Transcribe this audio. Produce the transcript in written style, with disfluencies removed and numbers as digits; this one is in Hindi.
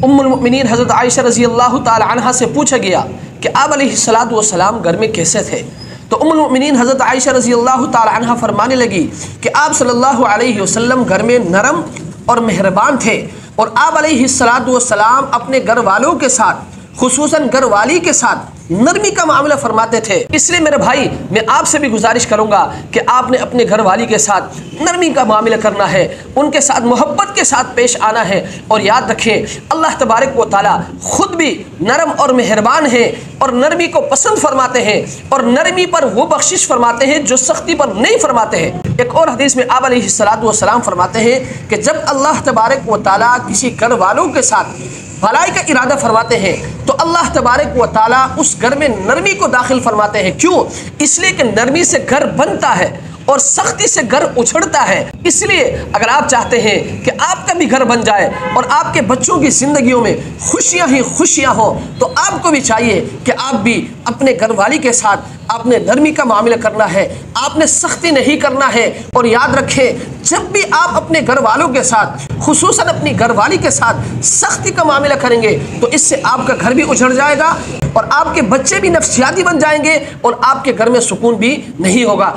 उम्मुल मोमिनीन हज़रत आयशा रज़ी अल्लाह ताला अन्हा से पूछा गया कि आप अलैहिस्सलातु वस्सलाम घर में कैसे थे। तो उम्मुल मोमिनीन हज़रत आयशा रज़ी अल्लाह ताला अन्हा फरमाने लगी कि आप सल्लल्लाहु अलैहि वसल्लम घर में नरम और मेहरबान थे, और आप अलैहिस्सलातु वस्सलाम अपने घर वालों के साथ, खुसूसन घर वाली के साथ नरमी का मामला फरमाते थे। इसलिए मेरे भाई, मैं आपसे भी गुजारिश करूंगा कि आपने अपने घर वाली के साथ नरमी का मामला करना है, उनके साथ मोहब्बत के साथ पेश आना है। और याद रखें, अल्लाह तबारक व तआला खुद भी नरम और मेहरबान है और नरमी को पसंद फरमाते हैं, और नरमी पर वो बख्शिश फरमाते हैं जो सख्ती पर नहीं फरमाते हैं। एक और हदीस में आप अलैहिस्सलातु वस्सलाम फरमाते हैं कि जब अल्लाह तबारक व तआला किसी घर वालों के साथ भलाई का इरादा फरमाते हैं तो अल्लाह तबारक व तआला उस घर में नरमी को दाखिल फरमाते हैं। क्यों? इसलिए कि नरमी से घर बनता है और सख्ती से घर उछड़ता है। इसलिए अगर आप चाहते हैं कि आपका भी घर बन जाए और आपके बच्चों की ज़िंदगियों में खुशियां ही खुशियां हो, तो आपको भी चाहिए कि आप भी अपने घर वाली के साथ आपने नरमी का मामला करना है, आपने सख्ती नहीं करना है। और याद रखें, जब भी आप अपने घर वालों के साथ, खुसूसन अपनी घर वाली के साथ सख्ती का मामला करेंगे तो इससे आपका घर भी उजड़ जाएगा और आपके बच्चे भी नफ्सियाती बन जाएंगे और आपके घर में सुकून भी नहीं होगा।